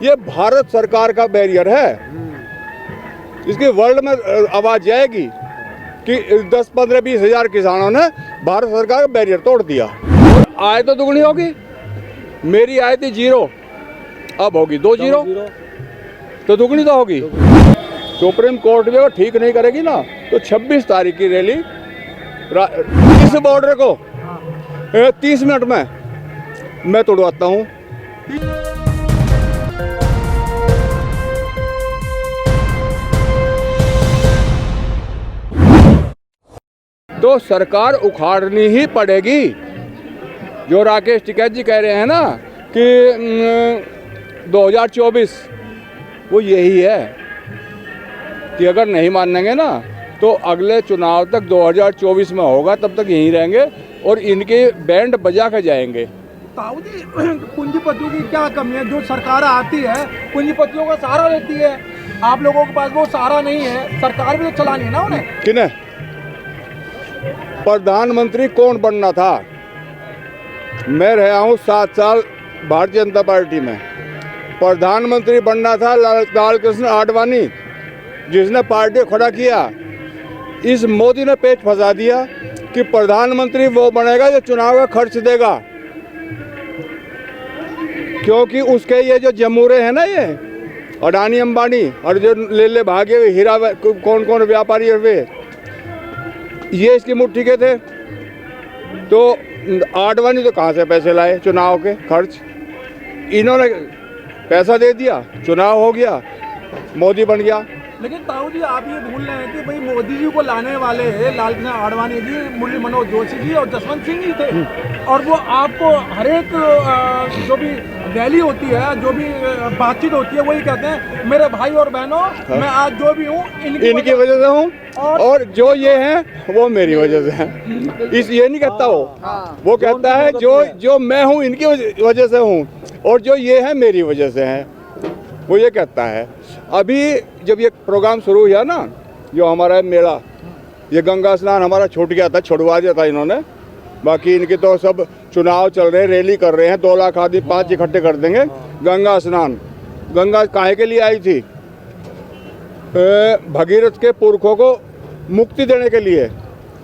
ये भारत सरकार का बैरियर है। इसकी वर्ल्ड में आवाज जाएगी कि 10, 15, 20 हजार किसानों ने भारत सरकार का बैरियर तोड़ दिया। और आय तो दुगनी होगी। मेरी आय थी 0, अब होगी 2 0, तो दुगनी तो होगी। सुप्रीम कोर्ट भी अगर ठीक नहीं करेगी ना तो 26 तारीख की रैली इस बॉर्डर को 30 मिनट में मैं तोड़वाता हूँ। तो सरकार उखाड़नी ही पड़ेगी। जो राकेश टिकैत जी कह रहे हैं ना कि 2024 वो यही है कि अगर नहीं मानेंगे ना तो अगले चुनाव तक 2024 में होगा, तब तक यहीं रहेंगे और इनके बैंड बजा के जाएंगे। ताऊ जी, पूंजीपतियों की क्या कमी है? जो सरकार आती है पूंजीपतियों का सहारा लेती है, आप लोगों के पास वो सहारा नहीं है। सरकार भी तो चलानी है ना उन्हें। किन्हें? प्रधानमंत्री कौन बनना था? मैं रहा हूँ 7 साल भारतीय जनता पार्टी में। प्रधानमंत्री बनना था लाल कृष्ण आडवाणी, जिसने पार्टी खड़ा किया। इस मोदी ने पेच फंसा दिया कि प्रधानमंत्री वो बनेगा जो चुनाव का खर्च देगा, क्योंकि उसके ये जो जमूरे हैं ना, ये अडानी अंबानी और जो ले भागे हुए हीरा कौन कौन व्यापारी है, वे ये इसकी मुट्ठी के थे। तो आडवाणी तो कहाँ से पैसे लाए चुनाव के खर्च? इन्होंने पैसा दे दिया, चुनाव हो गया, मोदी बन गया। लेकिन ताऊ जी, आप ये भूल रहे हैं कि भाई मोदी जी को लाने वाले लाल कृष्ण आडवाणी जी, मुरली मनोहर जोशी जी और जसवंत सिंह जी थे। और वो आपको हर एक जो भी रैली होती है, जो भी बातचीत होती है, वही कहते हैं मेरे भाई और बहनों, मैं आज जो भी हूँ इनकी वजह से हूँ, और जो ये हैं वो मेरी वजह से हैं। इस ये नहीं कहता वो कहता है जो मैं हूँ इनकी वजह से हूँ, और जो ये है मेरी वजह से हैं, वो ये कहता है। अभी जब ये प्रोग्राम शुरू हुआ ना, जो हमारा मेला, ये गंगा स्नान हमारा छूट गया था, छुड़वा दिया था इन्होंने। बाकी इनके तो सब चुनाव चल रहे हैं, रैली कर रहे हैं, 2 लाख आदमी 5 इकट्ठे कर देंगे। गंगा स्नान, गंगा काहे के लिए आई थी? भगीरथ के पुरखों को मुक्ति देने के लिए।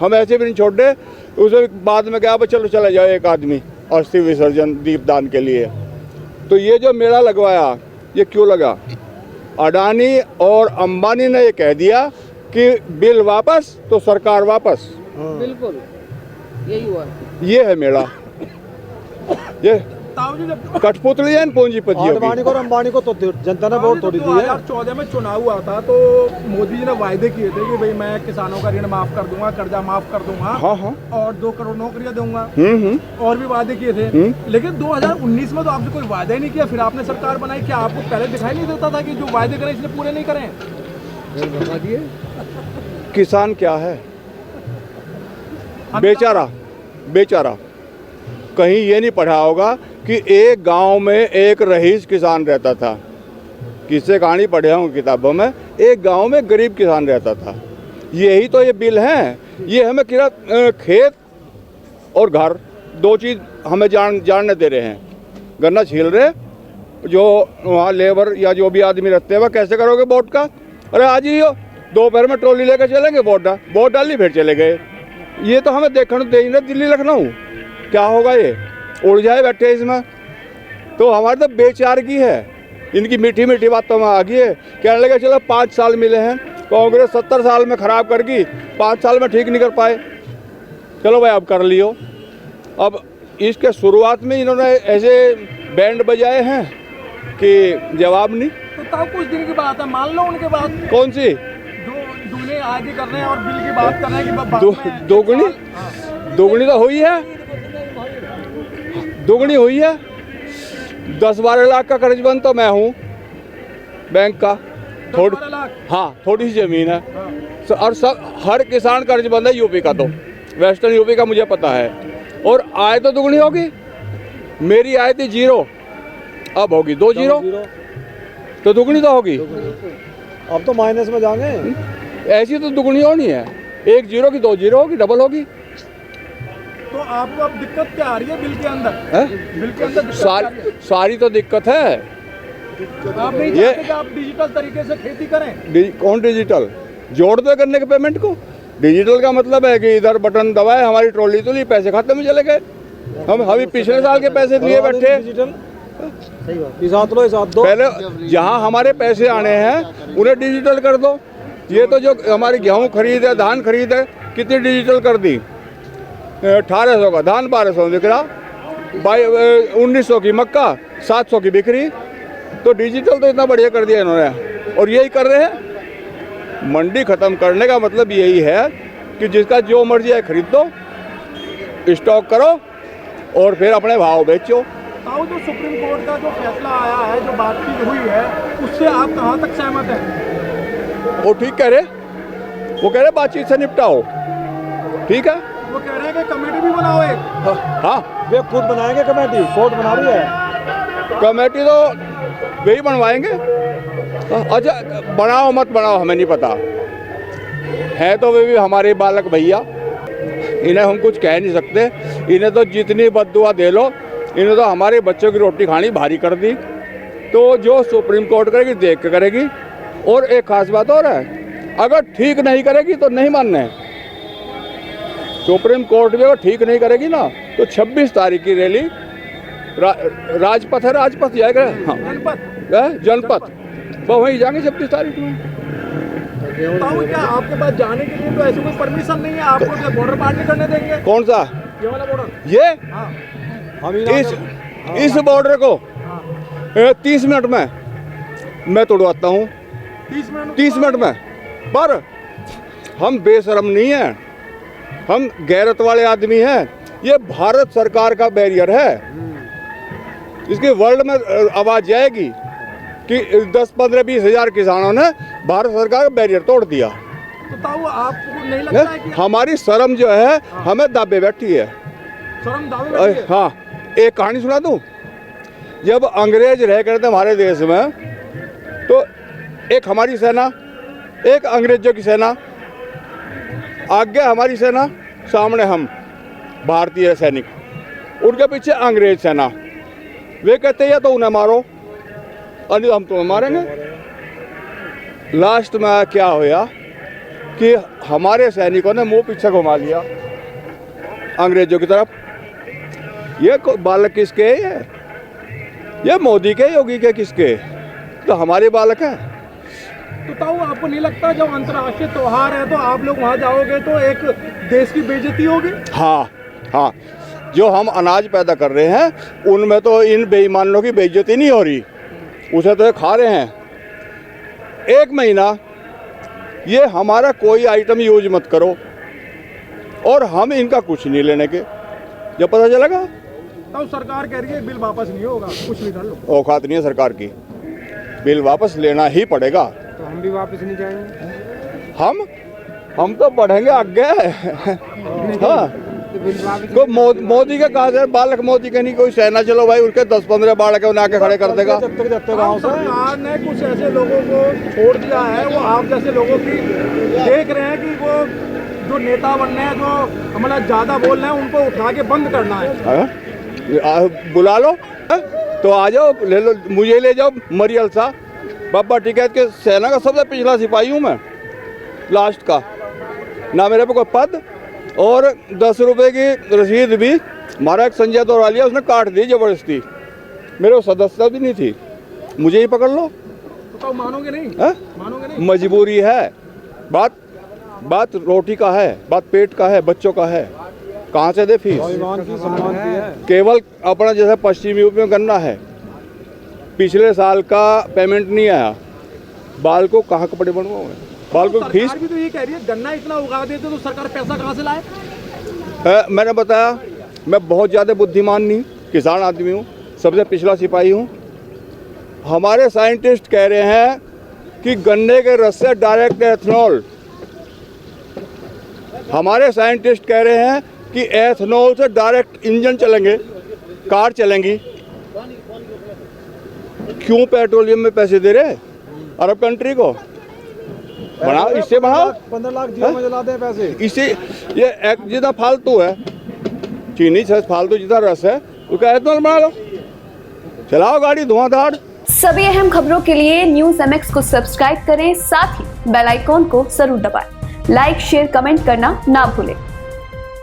हम ऐसे भी नहीं छोड़ दे। उसे बाद में क्या, चलो चला जाओ एक आदमी अस्थि विसर्जन दीपदान के लिए। तो ये जो मेला लगवाया, ये क्यों लगा? अडानी और अंबानी ने ये कह दिया कि बिल वापस तो सरकार वापस। बिल्कुल यही हुआ। ये है मेला। ये ताऊ जी, कठपुतली है पूंजीपतियों की। अडवाणी को और अंबानी को तो जनता ने वोट तोड़ी दी है। 2014 में चुनाव हुआ था तो मोदी जी ने वायदे किए थे कि भाई मैं किसानों का ऋण माफ कर दूंगा, कर्जा माफ कर दूंगा, हाँ, और 2 करोड़ नौकरियां दूंगा, और भी वादे किए थे। लेकिन 2019 में तो आपने कोई वायदा ही नहीं किया, फिर आपने सरकार बनाई। क्या आपको पहले दिखाई नहीं देता था कि जो वायदे करें इसलिए पूरे नहीं करें? किसान क्या है? बेचारा कहीं ये नहीं पढ़ा होगा कि एक गांव में एक रईस किसान रहता था। किससे कहानी पढ़े होंगे किताबों में, एक गांव में गरीब किसान रहता था। यही तो ये बिल हैं। ये हमें खेत और घर, 2 चीज़ हमें जानने दे रहे हैं। गन्ना छील रहे, जो वहाँ लेबर या जो भी आदमी रहते हैं, वह कैसे करोगे वोट का? अरे आज ही हो, दोपहर में ट्रॉली लेकर चलेंगे, वोट डाली, फिर चले गए। ये तो हमें देखने दे ही दिल्ली लखनऊ क्या होगा, ये उड़ जाए बैठे इसमें। तो हमारे तो बेचारगी है, इनकी मीठी मीठी बातों में आ गई है। कहने लगे चलो 5 साल मिले हैं, कांग्रेस 70 साल में ख़राब कर गई, 5 साल में ठीक नहीं कर पाए, चलो भाई अब कर लियो। अब इसके शुरुआत में इन्होंने ऐसे बैंड बजाए हैं कि जवाब नहीं। तो तब कुछ दिन की बात है, मान लो उनके बाद कौन सी दूल्हे आगे कर रहे हैं और बिल की बात कर रहे हैं कि दोगुनी तो हुई है, दोगुनी हुई है। 10-12 लाख का कर्जबंद तो मैं हूँ बैंक का, थोड़ी सी जमीन है। और हर किसान कर्जबंद है यूपी का, तो वेस्टर्न यूपी का मुझे पता है। और आय तो दुगनी होगी। मेरी आय थी 0, अब होगी 2 0, तो दुगनी तो होगी। अब तो माइनस में जाएंगे। ऐसी तो दुगनी होनी है, 1 0 की 2 0 होगी, डबल होगी। तो आपको अब दिक्कत क्या आ रही है बिल के अंदर? बिल के अंदर सारी तो दिक्कत है। आप नहीं ये- चाहते कि आप डिजिटल तरीके से खेती करें? कौन डिजिटल जोड़ दो करने के पेमेंट को? डिजिटल का मतलब है कि इधर बटन दबाए, हमारी ट्रॉली तो ली, पैसे खाते में चले गए। हम अभी पिछले साल के पैसे लिए बैठे। डिजिटल सही बात, इस हाथ लो इस हाथ दो। पहले जहाँ हमारे पैसे आने हैं उन्हें डिजिटल कर दो। ये तो जो हमारी गेहूँ खरीद है, धान खरीद है, कितनी डिजिटल कर दी? 1800 का धान 1200 बिक रहा, 1900 की मक्का, 700 की बिक रही। तो डिजिटल तो इतना बढ़िया कर दिया इन्होंने, और यही कर रहे हैं। मंडी ख़त्म करने का मतलब यही है कि जिसका जो मर्जी है खरीद दो, स्टॉक करो और फिर अपने भाव बेचो। ताऊ, जो सुप्रीम कोर्ट का जो फैसला आया है, जो बातचीत हुई है, उससे आप कहाँ तक सहमत हैं? वो ठीक कह रहे, वो कह रहे बातचीत से निपटाओ, ठीक है। वो कह रहे हैं कि कमेटी भी बनाओ एक। हाँ, वे खुद बनाएंगे कमेटी, कोर्ट बना रही है। कमेटी तो वही बनवाएंगे। अच्छा, बनाओ मत बनाओ हमें नहीं पता है, तो वे भी हमारे बालक भैया, इन्हें हम कुछ कह नहीं सकते। इन्हें तो जितनी बद्दुआ दे लो, इन्हें तो हमारे बच्चों की रोटी खानी भारी कर दी। तो जो सुप्रीम कोर्ट करेगी देख के करेगी। और एक खास बात और है, अगर ठीक नहीं करेगी तो नहीं मानना है। सुप्रीम कोर्ट भी अगर ठीक नहीं करेगी ना, तो 26 तारीख की रैली राजपथ है, राजपथ जाएगा। हाँ, जनपथ वो वहीं जाएंगे 26 तारीख में। ताऊ, क्या आपके पास जाने के लिए तो ऐसी कोई परमिशन नहीं है? आपको क्या बॉर्डर पार नहीं करने देंगे? कौन सा? ये वाला बॉर्डर? ये हाँ हम ही ना इस बॉर्डर को हाँ। 30 मिनट में मैं तोड़वाता हूँ। 30 मिनट में। पर हम बेशरम नहीं हैं, हम गैरत वाले आदमी हैं। ये भारत सरकार का बैरियर है, इसकी वर्ल्ड में आवाज जाएगी कि 10-15-20 हजार किसानों ने भारत सरकार का बैरियर तोड़ दिया। तो ताऊ, आपको नहीं लगता है कि हमारी शर्म जो है हमें दाबे बैठी है। शर्म दावे में बैठी है? हाँ, एक कहानी सुना दूं। जब अंग्रेज रह करते हमारे देश में, तो एक हमारी सेना, एक अंग्रेजों की सेना, आगे हमारी सेना, सामने हम भारतीय सैनिक, उनके पीछे अंग्रेज सेना। वे कहते या तो उन्हें मारो और नहीं तो हम तुम्हें मारेंगे। लास्ट में क्या होया कि हमारे सैनिकों ने मुंह पीछे घुमा लिया अंग्रेजों की तरफ। ये बालक किसके है? ये मोदी के, योगी के, किसके? तो हमारे बालक है। तो ताऊ, आपको नहीं लगता जब अंतर्राष्ट्रीय त्योहार है तो आप लोग वहाँ जाओगे तो एक देश की बेइज्जती होगी? हाँ हाँ, जो हम अनाज पैदा कर रहे हैं उनमें तो इन बेईमानों की बेइज्जती नहीं हो रही, उसे तो ये खा रहे हैं। 1 महीना ये हमारा कोई आइटम यूज मत करो और हम इनका कुछ नहीं लेने के। जब पता चलेगा ताऊ, सरकार कह रही है बिल वापस नहीं होगा, कुछ भी कर लो। औकात नहीं है सरकार की, बिल वापस लेना ही पड़ेगा। तो हम भी वापस नहीं जाएंगे। हम तो बढ़ेंगे आगे। हाँ, तो बिल वापस को मोदी के कहा से बालक मोदी के नहीं, कोई सेना चलो भाई, उसके 10-15 बालक उन्हें आके खड़े कर देगा। जब तक ताऊ, गाँव से सरकार ने कुछ ऐसे लोगों को छोड़ दिया है, वो आप जैसे लोगों की देख रहे हैं कि वो जो नेता बनने हैं, जो मतलब ज्यादा बोल रहे हैं, उनको उठा के बंद करना है। बुला लो तो आ जाओ, ले लो, मुझे ले जाओ मरियल सा। बाबा टिकैत के सेना का सबसे पिछला सिपाही हूँ मैं, लास्ट का। ना मेरे पे कोई पद, और 10 रुपए की रसीद भी हमारा एक संजय दौरालिया उसने काट दी जबरदस्ती। मेरे सदस्यता भी नहीं थी, मुझे ही पकड़ लो। तो मानोगे नहीं? है? मानोगे नहीं? मजबूरी है। बात रोटी का है, बात पेट का है, बच्चों का है। कहाँ से दे फीस? स्वाभिमान की सम्मान की है। केवल अपना जैसे पश्चिम यूपी में गन्ना है, पिछले साल का पेमेंट नहीं आया, बाल को कहाँ कपड़े बनवाओगे? बाल को फीस। सरकार भी तो ये कह रही है गन्ना इतना उगा देते तो सरकार पैसा कहाँ से लाए? मैंने बताया, मैं बहुत ज़्यादा बुद्धिमान नहीं, किसान आदमी हूँ, सबसे पिछला सिपाही हूँ। हमारे साइंटिस्ट कह रहे हैं कि गन्ने के रस से डायरेक्ट एथनॉल, हमारे साइंटिस्ट कह रहे हैं कि एथनॉल से डायरेक्ट इंजन चलेंगे, कार चलेंगी। क्यों पेट्रोलियम में पैसे दे रहे अरब कंट्री को? बढ़ाओ, इससे बढ़ाओ। 15 लाख जीरो में जला दे पैसे। इसे ये जितना फालतू है, चीनी से फालतू जितना रस है, उसका एथनॉल बना लो, चलाओ गाड़ी धुआंधार। सभी अहम खबरों के लिए न्यूज MX को सब्सक्राइब करें, साथ ही बेल आइकॉन को जरूर दबाएं। लाइक, शेयर, कमेंट करना ना भूलें।